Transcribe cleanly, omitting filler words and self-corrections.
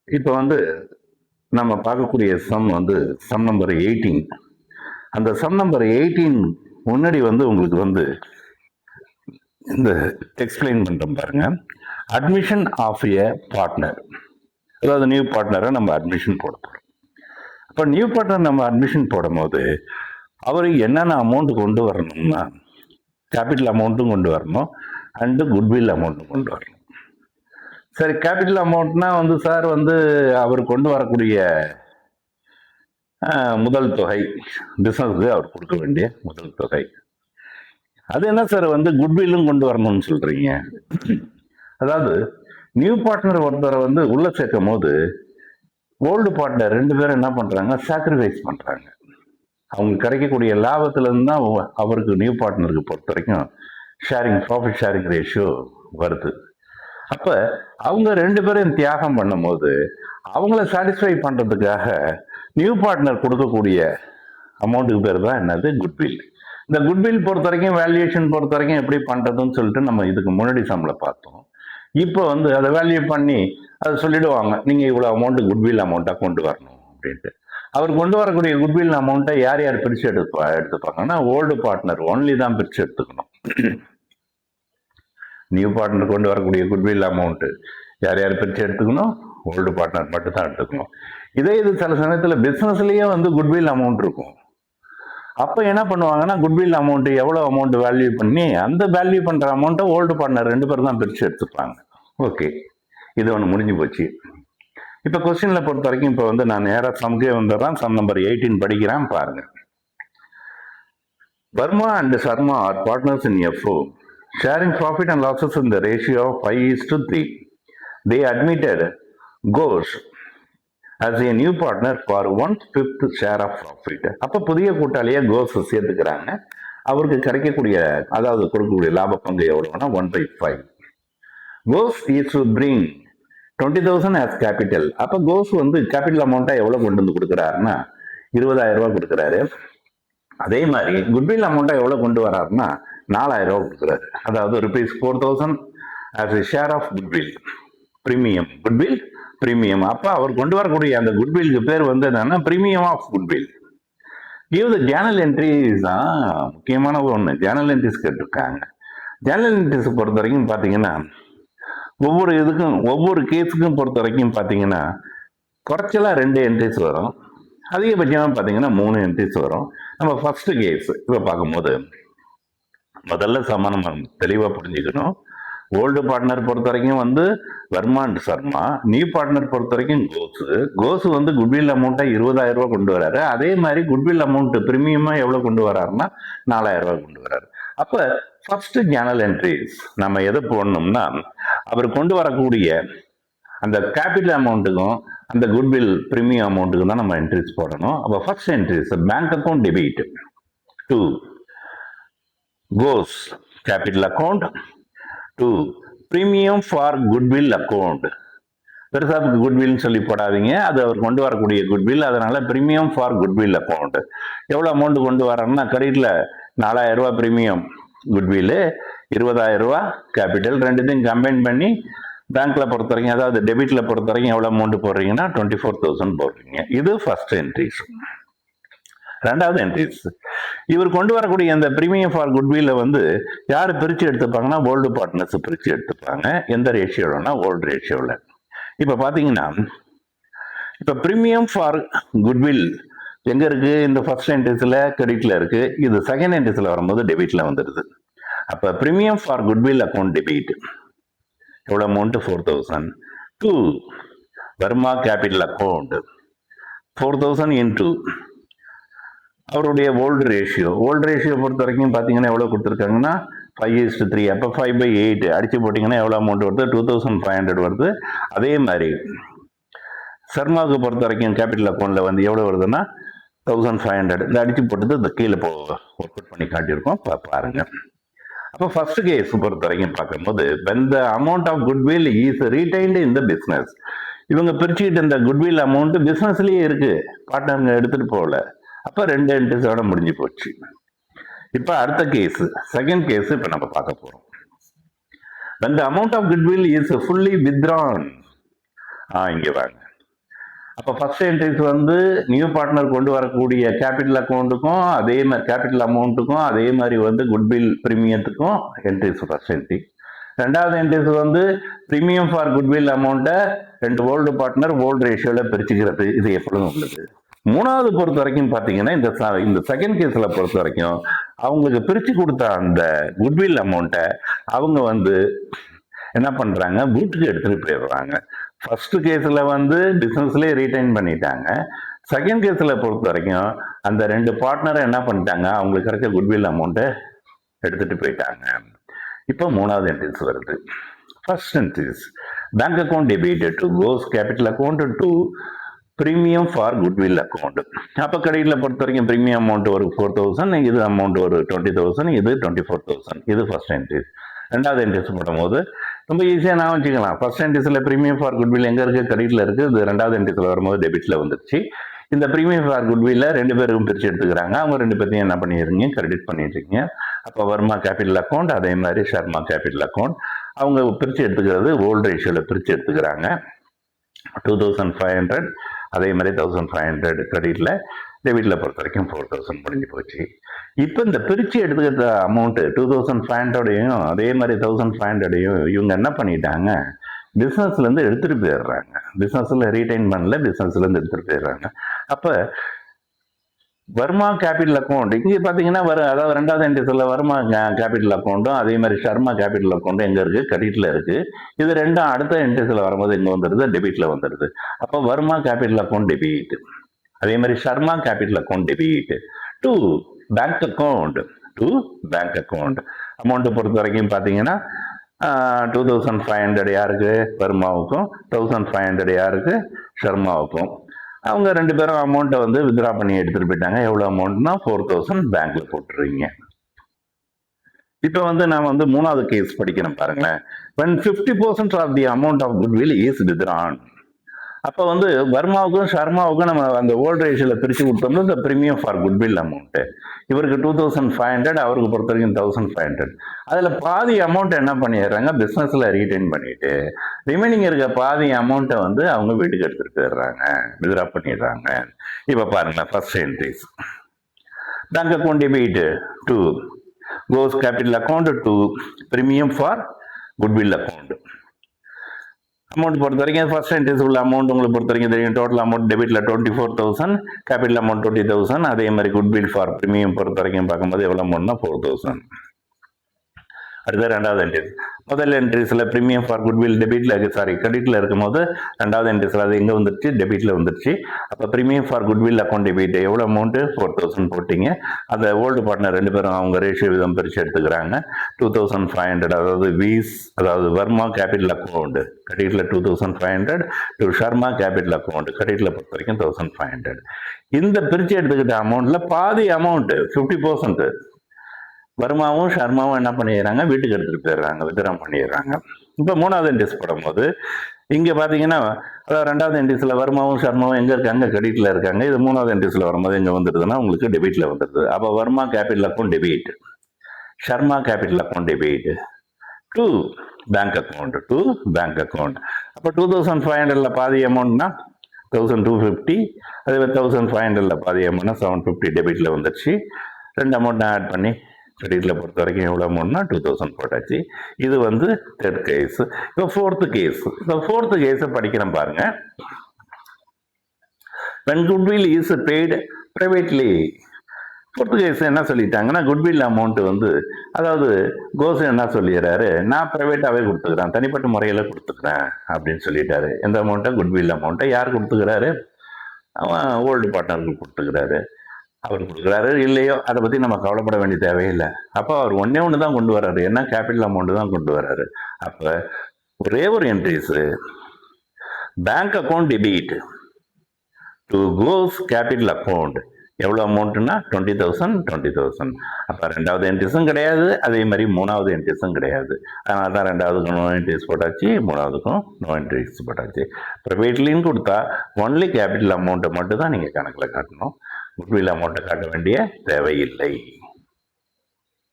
இப்போ வந்து நம்ம பார்க்கக்கூடிய சம் வந்து சம் நம்பர் 18. அந்த சம் நம்பர் 18 முன்னாடி வந்து உங்களுக்கு வந்து இந்த எக்ஸ்பிளைன் பண்ணுறோம் பாருங்க. அட்மிஷன் ஆஃப் ஏ பார்ட்னர், அதாவது நியூ பார்ட்னரை நம்ம அட்மிஷன் போட போகிறோம். அப்போ நியூ பார்ட்னர் நம்ம அட்மிஷன் போடும்போது அவருக்கு என்னென்ன அமௌண்ட் கொண்டு வரணும்னா, கேபிட்டல் அமௌண்ட்டும் கொண்டு வரணும் அண்டு குட்வில் அமௌண்ட்டும் கொண்டு வரணும். சரி, கேபிட்டல் அமௌண்ட்னா வந்து சார் வந்து அவர் கொண்டு வரக்கூடிய முதல் தொகை, பிஸ்னஸ்க்கு அவர் கொடுக்க வேண்டிய முதல் தொகை. அது என்ன சார் வந்து குட்வில்லும் கொண்டு வரணும்னு சொல்றீங்க? அதாவது நியூ பார்ட்னர் ஒருத்தரை வந்து உள்ள சேர்க்கும் போது ஓல்டு பார்ட்னர் 2 பேரும் என்ன பண்றாங்க, சாக்ரிஃபைஸ் பண்றாங்க. அவங்க கிடைக்கக்கூடிய லாபத்துல இருந்து தான் அவருக்கு நியூ பார்ட்னருக்கு பொறுத்த வரைக்கும் ஷேரிங், ப்ராஃபிட் ஷேரிங் ரேஷியோ வருது. அப்ப அவங்க 2 பேரும் தியாகம் பண்ணும் போது அவங்கள சாட்டிஸ்ஃபை பண்றதுக்காக நியூ பார்ட்னர் கொடுக்கக்கூடிய அமௌண்ட்டுக்கு பேர் தான் என்னது, குட்வில். இந்த குட்வில் பொறுத்த வரைக்கும் வேல்யூவேஷன் பொறுத்த வரைக்கும் எப்படி பண்றதுன்னு சொல்லிட்டு நம்ம இதுக்கு முன்னாடி சம்பள பார்த்தோம். இப்போ வந்து அதை வேல்யூ பண்ணி அதை சொல்லிடுவாங்க, நீங்க இவ்வளவு அமௌண்ட் குட்வில் அமௌண்ட்டா கொண்டு வரணும் அப்படின்ட்டு. அவர் கொண்டு வரக்கூடிய குட்வில் அமௌண்ட்டை யார் யார் பிரிச்சு எடுத்துப்பாங்கன்னா ஓல்டு பார்ட்னர் ஒன்லி தான் பிரிச்சு எடுத்துக்கணும். நியூ பார்ட்னர் கொண்டு வரக்கூடிய குட்வில் அமௌண்ட் யார் யார் பிரிச்சு எடுத்துக்கணும், ஓல்டு பார்ட்னர் மட்டும் தான் எடுத்துக்கணும். இதே இது சில சமயத்தில் பிஸ்னஸ்லயே வந்து குட்வில் அமௌண்ட் இருக்கும். அப்போ என்ன பண்ணுவாங்கன்னா, குட்வில் அமௌண்ட் எவ்வளோ அமௌண்ட் வேல்யூ பண்ணி அந்த வேல்யூ பண்ணுற அமௌண்ட்டை ஓல்டு பார்ட்னர் 2 பேர் தான் பிரித்து எடுத்துப்பாங்க. ஓகே, இது ஒன்று முடிஞ்சு போச்சு. இப்போ கொஸ்டினில் பொறுத்த வரைக்கும் இப்போ வந்து நான் நேராக சம்கே வந்துடுறேன். சம் நம்பர் 18 படிக்கிறேன் பாருங்க. Verma and Sharma are partners in a firm, sharing profit and losses in the ratio of 5:3. They admitted Ghosh as a new partner for 1/5 share of profit. அப்போ புதிய கூட்டாளியை கோஸ் சேர்த்துக்கிறாங்க. அவருக்கு கிடைக்கக்கூடிய, அதாவது கொடுக்கக்கூடிய லாப பங்கு எவ்வளவுனா 1/5. Ghosh is to bring 20,000 as capital. அப்போ கோஸ் வந்து கேபிட்டல் அமௌண்ட்டா எவ்வளவு கொண்டு வந்து கொடுக்குறாருன்னா 20,000 ரூபாய் கொடுக்குறாரு. அதே மாதிரி குட்வில் அமௌண்ட்டா எவ்வளவு கொண்டு வராருன்னா 4,000 ரூபாய் கொடுக்குறாரு. அதாவது ₹4,000 as a share of goodwill premium. Goodwill premium. அப்ப அவர் கொண்டு வரக்கூடிய அந்த குட்வில்க்கு பேர் வந்து என்னன்னா premium of goodwill. Give the journal entries தான் முக்கியமான ஒன்று. ஜேர்னல் என்ட்ரிஸ் கேட்டிருக்காங்க. ஜேர்னல் என்ட்ரிஸ் பொறுத்த வரைக்கும் பார்த்தீங்கன்னா ஒவ்வொரு இதுக்கும், ஒவ்வொரு கேஸுக்கும் பொறுத்த வரைக்கும் பார்த்தீங்கன்னா குறைச்சலா 2 என்ட்ரிஸ் வரும், அதிகபட்சமாக பார்த்தீங்கன்னா 3 என்ட்ரிஸ் வரும். நம்ம ஃபர்ஸ்ட் கேஸ் இப்போ பார்க்கும்போது முதல்ல சமானம் தெளிவாக புரிஞ்சுக்கணும். ஓல்டு பார்ட்னர் பொறுத்த வரைக்கும் வந்து Varma and Sharma, new partner பொறுத்த வரைக்கும் கோஸ் வந்து குட்வில் அமௌண்ட்டை 20,000 ரூபாய் கொண்டு வராரு. அதே மாதிரி குட்வில் அமௌண்ட் பிரீமியமா எவ்வளவு கொண்டு வராருன்னா 4,000 ரூபாய் கொண்டு வராரு. அப்ப ஃபர்ஸ்ட் ஜேர்னல் என்ட்ரிஸ் நம்ம எதை போடணும்னா, அவர் கொண்டு வரக்கூடிய அந்த கேபிட்டல் அமௌண்ட்டுக்கும் அந்த குட்வில் பிரீமியம் அமௌண்ட்டுக்கும் தான் நம்ம என்ட்ரிஸ் போடணும். அப்ப first entries bank account debit to Ghosh capital account to premium for goodwill account. பெருசா குட்வில் சொல்லி போடாதீங்க, அது அவர் கொண்டு வரக்கூடிய குட்வில். அதனால பிரீமியம் ஃபார் குட்வில் அக்கௌண்ட் எவ்வளவு அமௌண்ட் கொண்டு வராருன்னா, கிரெடிட்ல 4,000 ரூபாய் பிரீமியம் குட்வில், 20,000 ரூபாய் கேபிட்டல், ரெண்டுத்தையும் கம்பைன் பண்ணி பேங்க்ல பொறுத்த வரைக்கும், அதாவது டெபிட்ல பொறுத்த வரைக்கும் எவ்வளவு அமௌண்ட் போடுறீங்கன்னா 24,000 போடுறீங்க. இது ஃபர்ஸ்ட் என்ட்ரிஸ். ரெண்டாவது என்ட்ரிஸ், இவர் கொண்டு வரக்கூடிய அந்த பிரீமியம் ஃபார் குட்வில்ல வந்து யாரு பிரிச்சு எடுத்துப்பாங்கன்னா ஓல்டு பார்ட்னர்ஸ் பிரிச்சு எடுத்துப்பாங்க. எந்த ரேஷியோனா ஓல்டு ரேஷியோல. இப்ப பாத்தீங்கன்னா இப்ப பிரீமியம் ஃபார் குட்வில் எங்க இருக்கு, இந்த ஃபர்ஸ்ட் என்ட்ரிஸ்ல கிரெடிட்ல இருக்கு. இது செகண்ட் என்ட்ரிஸ்ல வரும்போது டெபிட்ல வந்துடுது. அப்ப premium for goodwill account debit எவ்வளவு amount 4,000 to Verma capital account 4,000 into அவருடைய ஓல்டு ரேஷியோ. ஓல்டு ரேஷியோ பொறுத்த வரைக்கும் பார்த்தீங்கன்னா எவ்வளோ கொடுத்துருக்காங்கன்னா 5:3. அப்போ 5/8 அடிச்சு போட்டிங்கன்னா எவ்வளோ அமௌண்ட் வருது, 2,500 வருது. அதே மாதிரி சர்மாவுக்கு பொறுத்த வரைக்கும் கேபிட்டல் அக்கௌண்ட்ல வந்து எவ்வளோ வருதுன்னா 1,500. இந்த அடிச்சு போட்டது இந்த கீழே ஒர்க் அவுட் பண்ணி காட்டியிருக்கோம், பாருங்க. அப்போ ஃபர்ஸ்ட் கேஸ் பொறுத்த வரைக்கும் பார்க்கும்போது when the amount of goodwill is retained in the business, இவங்க பிரிச்சுக்கிட்டு இந்த குட்வில் அமௌண்ட் பிஸ்னஸ்லயே இருக்கு, பார்ட்னருங்க எடுத்துட்டு போகல. அப்ப 2 என்ட்ரிஸோட முடிஞ்சு போச்சு. இப்ப அடுத்த கேஸ், செகண்ட் கேஸ் இப்ப நம்ம பார்க்க போறோம். when the amount of goodwill is fully withdrawn, இங்க வாங்க, அப்போ ஃபர்ஸ்ட் என்ட்ரிஸ் வந்து நியூ பார்ட்னர் கொண்டு வரக்கூடிய கேபிட்டல் அக்கௌண்ட்டுக்கும் அதே மாதிரி கேபிட்டல் அமௌண்ட்டுக்கும் அதே மாதிரி வந்து குட்வில் பிரீமியத்துக்கும் என்ட்ரிஸ் ஃபர்ஸ்ட் என்ட்ரி. ரெண்டாவது என்ட்ரிஸ் வந்து பிரீமியம் ஃபார் குட்வில் அமௌண்ட்டை ரெண்டு ஓல்டு பார்ட்னர் ஓல்டு ரேஷியோவில் பிரிச்சுக்கிறது, இது எப்பொழுதும் உள்ளது. மூணாவது பொறுத்த வரைக்கும் பார்த்தீங்கன்னா இந்த செகண்ட் கேஸில் பொறுத்த வரைக்கும் அவங்களுக்கு பிரித்து கொடுத்த அந்த குட்வில் அமௌண்ட்டை அவங்க வந்து என்ன பண்ணுறாங்க, வீட்டுக்கு எடுத்துகிட்டு போயிடுறாங்க. ஃபர்ஸ்ட் கேஸில் வந்து பிஸ்னஸ்லேயே ரீடைன் பண்ணிட்டாங்க. செகண்ட் கேஸில் பொறுத்த வரைக்கும் அந்த ரெண்டு பார்ட்னரை என்ன பண்ணிட்டாங்க, அவங்களுக்கு கிடைச்ச குட்வில் அமௌண்ட்டை எடுத்துகிட்டு போயிட்டாங்க. இப்போ மூணாவது என்ட்ரிஸ் வருது. First entries bank account debited to Ghosh capital account to premium for goodwill account. அப்போ கடையில் பொறுத்த வரைக்கும் பிரீமியம் அமௌண்ட் ஒரு 4,000, இது அமௌண்ட் ஒரு 20,000, இது 24,000. இது ஃபர்ஸ்ட் என்ட்ரிஸ். ரெண்டாவது என்ட்ரிஸ் போடும்போது ரொம்ப ஈஸியாக நான் வச்சுக்கலாம். ஃபர்ஸ்ட் என்ட்ரிஸில் பிரீமியம் ஃபார் குட்வில் எங்கே இருக்குது, கிரெடிட்டில் இருக்குது. இது ரெண்டாவது என்ட்ரிஸில் வரும்போது டெபிட்டில் வந்துருச்சு. இந்த பிரீமியம் ஃபார் குட்வில்ல ரெண்டு பேருக்கும் பிரித்து எடுத்துக்கிறாங்க. அவங்க ரெண்டு பேர்த்தையும் என்ன பண்ணிடுறீங்க, கிரெடிட் பண்ணிடுறீங்க. அப்போ வர்மா கேபிட்டல் அக்கௌண்ட் அதே மாதிரி ஷர்மா கேபிட்டல் அக்கௌண்ட் அவங்க பிரித்து எடுத்துக்கிறது ஓல்டு ரேஷியோவில் பிரித்து எடுத்துக்கிறாங்க. 2,500 அதே மாதிரி 1,500 கிரெடிட்டில், டெபிட்டில் பொறுத்த வரைக்கும் 4,000 முடிஞ்சு போச்சு. இப்போ இந்த பிரித்து எடுத்துக்கிற அமௌண்ட்டு 2,500டையும் அதே மாதிரி 1,500டையும் இவங்க என்ன பண்ணிட்டாங்க, பிஸ்னஸ்லேருந்து எடுத்துகிட்டு போயிடுறாங்க. பிஸ்னஸில் ரீடைன் பண்ணல, பிஸ்னஸ்லேருந்து எடுத்துகிட்டு போயிடுறாங்க. அப்போ வர்மா கேபிட்டல் அக்கௌண்ட் இங்கே பார்த்தீங்கன்னா அதாவது ரெண்டாவது என்ட்ரிஸில் வர்மா கேபிட்டல் அக்கௌண்ட்டும் அதே மாதிரி ஷர்மா கேபிட்டல் அக்கௌண்ட்டும் எங்கே இருக்குது, கிரெடிட்டில் இருக்குது. இது ரெண்டும் அடுத்த என்ட்ரிஸில் வரும்போது எங்கே வந்துடுது, டெபிட்டில் வந்துடுது. அப்போ வர்மா கேபிட்டல் அக்கௌண்ட் டெபிட், அதே மாதிரி Sharma capital account debit to bank account. Amount பொறுத்த வரைக்கும் பார்த்தீங்கன்னா 2,500 யாருக்கு, வர்மாவுக்கும், 1,500 யாருக்கு, ஷர்மாவுக்கும். அவங்க ரெண்டு பேரும் அமௌண்ட்டை வந்து வித்ரா பண்ணி எடுத்துகிட்டு போயிட்டாங்க. எவ்வளோ அமௌண்ட்னா 4,000 பேங்க்கில் போட்டுருவீங்க. இப்போ வந்து நான் வந்து மூணாவது கேஸ் படிக்கிறேன் பாருங்களேன். when 50% of the amount of goodwill is withdrawn. அப்போ வந்து வர்மாவுக்கும் ஷர்மாவுக்கும் நம்ம அந்த ஓல்டு ரேஷியோவில் பிரித்து கொடுத்தோம்னா இந்த ப்ரீமியம் ஃபார் குட்வில் அமௌண்ட்டு இவருக்கு 2,500, அவருக்கு பொறுத்த வரைக்கும் 1,500. அதில் பாதி அமௌண்ட் என்ன பண்ணிடுறாங்க, பிஸ்னஸில் ரீடைன் பண்ணிட்டு ரிமைனிங் இருக்க பாதி அமௌண்ட்டை வந்து அவங்க வீட்டுக்கு எடுத்துகிட்டு போயிடுறாங்க, வித்ரா பண்ணிடுறாங்க. இப்போ பாருங்களேன், first entries bank account debit to Ghosh capital account to premium for goodwill account. Amount பொறுத்த வரைக்கும் ஃபர்ஸ்ட் என்ட்ரிஸ் உள்ள அமௌண்ட் உங்களுக்கு பொறுத்த வரைக்கும் தெரியும். டோட்டல் அமௌண்ட் டெபிட்ல 24,000, கேபிட்டல் அமௌண்ட் 20,000. அதே மாதிரி குட்வில் ஃபார் பிரீமியம் பொறுத்த வரைக்கும் பார்க்கும்போது எவ்வளோ அமௌண்ட்னா 4,000. அடுத்த ரெண்டாவது என்ட்ரிஸ், முதல் என்ட்ரிஸில் பிரீமியம் ஃபார் குட்வில் கிரெடிட்டில் இருக்கும்போது ரெண்டாவது என்ட்ரிஸில் அது எங்கே வந்துருச்சு, டெபிட்டில் வந்துருச்சு. அப்போ premium for goodwill account debit எவ்வளோ அமௌண்ட்டு, 4,000 போட்டிங்க. அந்த ஓல்டு பார்ட்னர் ரெண்டு பேரும் அவங்க ரேஷியோ விதம் பிரித்து எடுத்துக்கிறாங்க. 2,500 அதாவது வர்மா கேபிட்டல் அக்கௌண்ட் கிரெடிட்டில் 2,500 டு ஷர்மா கேபிட்டல் அக்கௌண்ட் கிரெடிட்டில் பொறுத்த வரைக்கும் 1,500. இந்த பிரித்து எடுத்துக்கிட்ட அமௌண்ட்டில் பாதி அமௌண்ட்டு 50% வர்மாவும் ஷர்மாவும் என்ன பண்ணிடுறாங்க, வீட்டுக்கு எடுத்துகிட்டு போயிடுறாங்க, வித்ரா பண்ணிடுறாங்க. இப்போ மூணாவது என்ட்ரிஸ் போடும்போது இங்கே பார்த்தீங்கன்னா அதாவது ரெண்டாவது என்ட்ரிஸில் வர்மாவும் ஷர்மாவும் எங்கே இருக்காங்க, கிரெடிட்டில் இருக்காங்க. இது மூணாவது என்ட்ரிஸில் வரும்போது எங்கே வந்துடுதுன்னா உங்களுக்கு டெபிட்டில் வந்துடுது. அப்போ Varma capital account debit, Sharma capital account debit to bank account. அப்போ 2,500ல் பாதி அமௌண்ட்னா 1,250, அதே 1,500ல் பாதி அமௌண்ட்னா 750 டெபிட்டில் வந்துடுச்சு. ரெண்டு அமௌண்ட் ஆட் பண்ணி கிரெடிட்டில் பொறுத்த வரைக்கும் எவ்வளோ அமௌண்ட்னா 2,000 போட்டாச்சு. இது வந்து தேர்ட் கேஸ். இப்போ ஃபோர்த்து கேஸை படிக்கிறேன் பாருங்க. when goodwill is paid privately. Fourth case என்ன சொல்லிட்டாங்கன்னா, குட்வில் அமௌண்ட் வந்து அதாவது கோஸ் என்ன சொல்லிடுறாரு, நான் ப்ரைவேட்டாகவே கொடுத்துக்கிறேன், தனிப்பட்ட முறையில் கொடுத்துக்கிறேன் அப்படின்னு சொல்லிட்டாரு. எந்த அமௌண்ட்டை, குட்வில் அமௌண்ட்டை யார் கொடுத்துக்கிறாரு, அவன் ஓல்டு பார்ட்னருக்கு கொடுத்துக்கிறாரு. அவர் கொடுக்குறாரு இல்லையோ அதை பற்றி நம்ம கவலைப்பட வேண்டிய தேவையில்லை. அப்போ அவர் ஒன்று தான் கொண்டு வர்றாரு, என்ன கேபிட்டல் அமௌண்ட்டு தான் கொண்டு வர்றாரு. அப்போ ஒரே ஒரு entries bank account debit to Ghosh capital account எவ்வளோ அமௌண்ட்டுன்னா 20,000. அப்போ ரெண்டாவது என்ட்ரிஸும் கிடையாது, அதே மாதிரி மூணாவது என்ட்ரிஸும் கிடையாது. அதனால தான் ரெண்டாவதுக்கும் நோ என்ட்ரிஸ் போட்டாச்சு, மூணாவதுக்கும் நோ என்ட்ரிஸ் போட்டாச்சு. ப்ரைவேட்லின்னு கொடுத்தா ஒன்லி கேபிட்டல் அமௌண்ட்டை மட்டும் தான் நீங்கள் கணக்கில் காட்டணும், குட்வில் அமௌண்ட்டை காட்ட வேண்டிய தேவையில்லை.